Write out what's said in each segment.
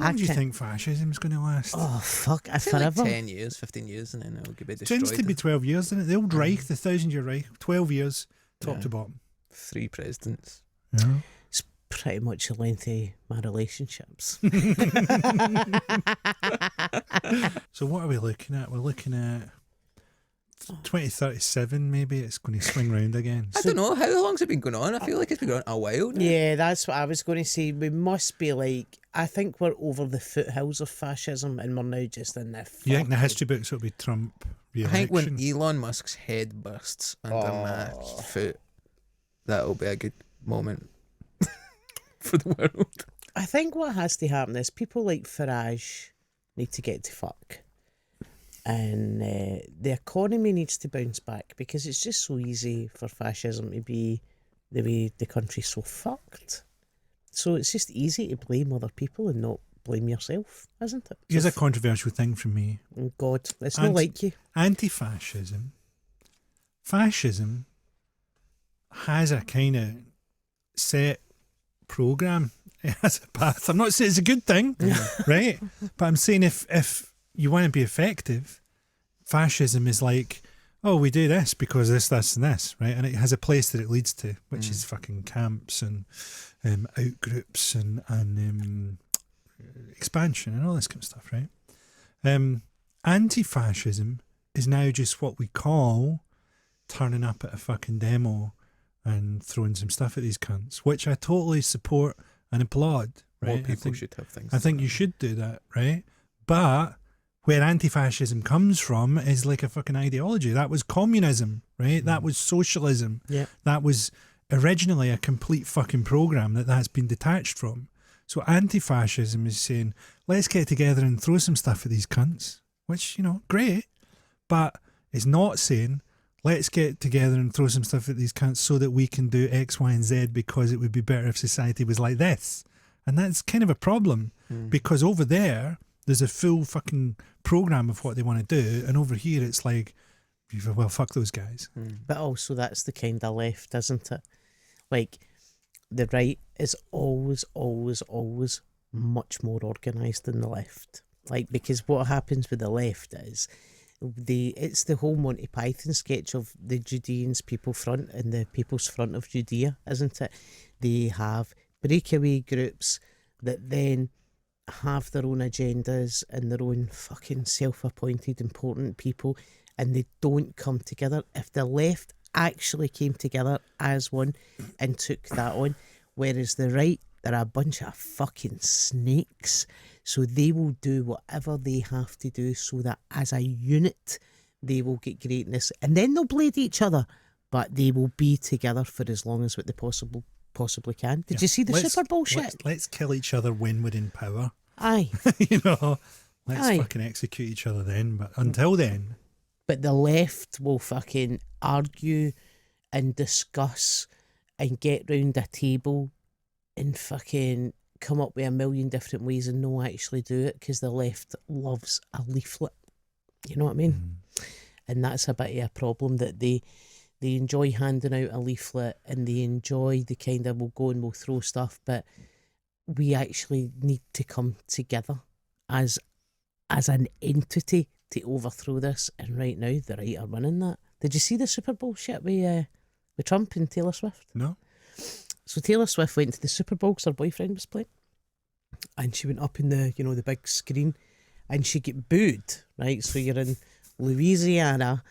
How long do you think fascism's going to last? Oh, fuck, forever. Like 10 years, 15 years, and then it'll be destroyed. It tends to be 12 years, isn't it? The old Reich, the 1,000-year Reich, 12 years, top to bottom. 3 presidents. Yeah. It's pretty much the length of my relationships. So what are we looking at? We're looking at 2037, maybe. It's going to swing round again. I don't know. How long's it been going on? I feel like it's been going on a while now. Yeah, that's what I was going to say. We must be like, I think we're over the foothills of fascism and we're now just in the You think the history books will be Trump I think re-election? when Elon Musk's head bursts under my foot, that'll be a good moment for the world. I think what has to happen is people like Farage need to get to fuck. And the economy needs to bounce back because it's just so easy for fascism to be the way the country's so fucked. So it's just easy to blame other people and not blame yourself, isn't it? Here's a controversial thing from me. God, it's not like you. Anti-fascism. Fascism has a kind of set programme. It has a path. I'm not saying it's a good thing, right? But I'm saying if you want to be effective, fascism is like, oh, we do this because this, and this, right? And it has a place that it leads to, which is fucking camps and outgroups and expansion and all this kind of stuff, right? Anti-fascism is now just what we call turning up at a fucking demo and throwing some stuff at these cunts, which I totally support and applaud, right? More people should have things. I think you should do that, right? But where anti-fascism comes from is like a fucking ideology. That was communism, right? That was socialism. Yeah. That was originally a complete fucking program that's been detached from. So anti-fascism is saying, let's get together and throw some stuff at these cunts, which, you know, great. But it's not saying, let's get together and throw some stuff at these cunts so that we can do X, Y, and Z because it would be better if society was like this. And that's kind of a problem because over there's a full fucking program of what they want to do. And over here, it's like, well, fuck those guys. But also that's the kind of left, isn't it? Like, the right is always, always, always much more organised than the left. Like, because what happens with the left is it's the whole Monty Python sketch of the Judeans people front and the people's front of Judea, isn't it? They have breakaway groups that then have their own agendas and their own fucking self-appointed important people, and they don't come together. If the left actually came together as one and took that on, whereas the right, they're a bunch of fucking snakes, so they will do whatever they have to do so that as a unit they will get greatness, and then they'll blade each other, but they will be together for as long as what they possibly can. Did you see the Super Bowl shit? Let's kill each other when we're in power. Aye. You know, let's fucking execute each other then. But until then. But the left will fucking argue and discuss and get round a table and fucking come up with a million different ways and no actually do it because the left loves a leaflet. You know what I mean? And that's a bit of a problem, that they enjoy handing out a leaflet and they enjoy the kind of, we'll go and we'll throw stuff, but we actually need to come together as an entity to overthrow this. And right now, the right are winning that. Did you see the Super Bowl shit with Trump and Taylor Swift? No. So Taylor Swift went to the Super Bowl because her boyfriend was playing, and she went up in the, you know, the big screen, and she get booed, right? So you're in Louisiana,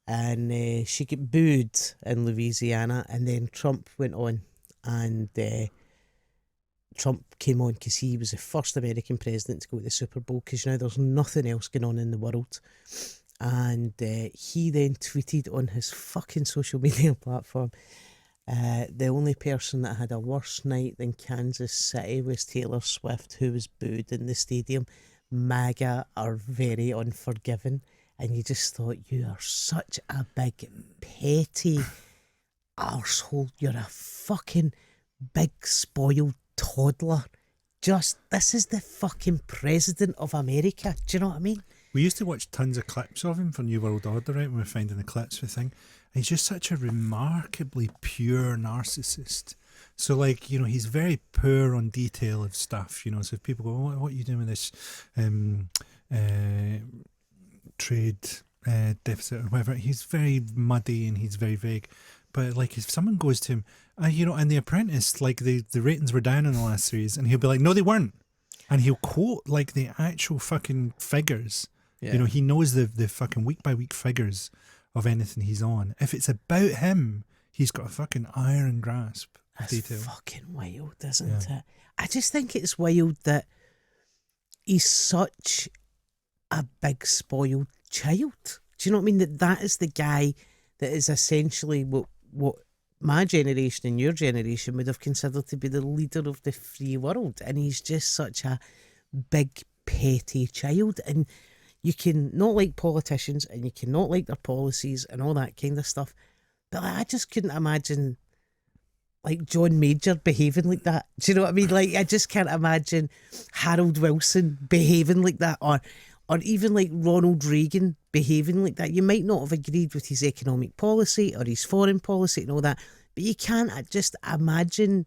and she get booed in Louisiana, and then Trump went on, and Trump came on because he was the first American president to go to the Super Bowl, because now there's nothing else going on in the world. And he then tweeted on his fucking social media platform, the only person that had a worse night than Kansas City was Taylor Swift, who was booed in the stadium. MAGA are very unforgiving. And you just thought, you are such a big petty arsehole. You're a fucking big spoiled toddler. This is the fucking president of America. Do you know what I mean? We used to watch tons of clips of him for New World Order, right, when we were finding the clips for the thing. And he's just such a remarkably pure narcissist. So, like, you know, he's very poor on detail of stuff, you know. So if people go, what are you doing with this trade deficit or whatever, he's very muddy and he's very vague. But, like, if someone goes to him, you know, and The Apprentice, like, the ratings were down in the last series, and he'll be like, no, they weren't. And he'll quote, like, the actual fucking figures. Yeah. You know, he knows the fucking week-by-week figures of anything he's on. If it's about him, he's got a fucking iron grasp of That's detail. fucking wild, isn't it? I just think it's wild that he's such a big spoiled child. Do you know what I mean? That is the guy that is essentially what my generation and your generation would have considered to be the leader of the free world, and he's just such a big petty child. And you can not like politicians and you can not like their policies and all that kind of stuff, but like, I just couldn't imagine like John Major behaving like that. Do you know what I mean? Like, I just can't imagine Harold Wilson behaving like that, or even like Ronald Reagan behaving like that. You might not have agreed with his economic policy or his foreign policy and all that, but you can't just imagine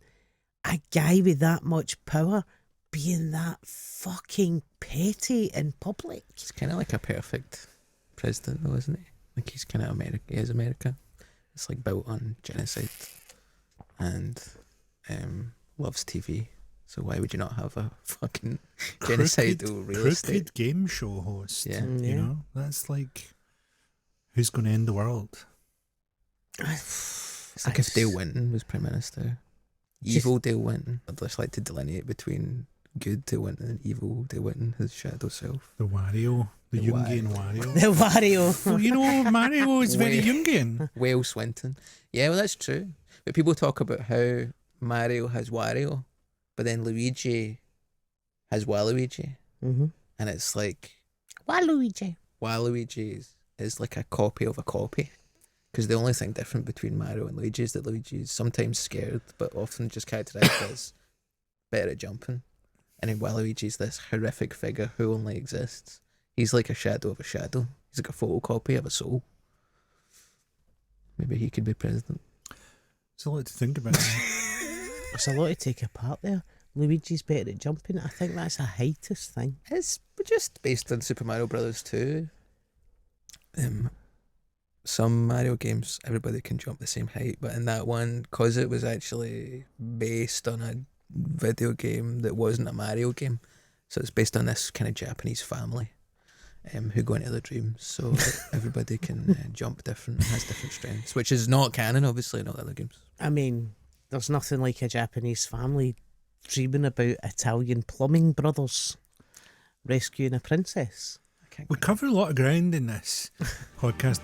a guy with that much power being that fucking petty in public. He's kind of like a perfect president, though, isn't he? Like, he's kind of America. He is America. It's like built on genocide and loves TV. So why would you not have a fucking genocidal real estate? Crooked game show host. Yeah. You know, that's like, who's going to end the world? It's like if Dale Winton was Prime Minister. Evil Dale Winton. I'd just like to delineate between good Dale Winton and evil Dale Winton, his shadow self. The Wario. The Jungean Wario. The Wario. Well, you know, Mario is very Jungean. Whale Swinton. Yeah, well, that's true. But people talk about how Mario has Wario, but then Luigi has Waluigi. Mm-hmm. And it's like, Waluigi. Waluigi is like a copy of a copy. Because the only thing different between Mario and Luigi is that Luigi is sometimes scared, but often just characterised as better at jumping. And then Waluigi's this horrific figure who only exists. He's like a shadow of a shadow. He's like a photocopy of a soul. Maybe he could be president. It's a lot to think about. There's a lot to take apart there. Luigi's better at jumping. I think that's a heightest thing. It's just based on Super Mario Brothers 2. Some Mario games, everybody can jump the same height, but in that one, because it was actually based on a video game that wasn't a Mario game, so it's based on this kind of Japanese family who go into their dreams, so that everybody can jump different and has different strengths, which is not canon, obviously, in all the other games. I mean, there's nothing like a Japanese family dreaming about Italian plumbing brothers rescuing a princess. We cover a lot of ground in this podcast.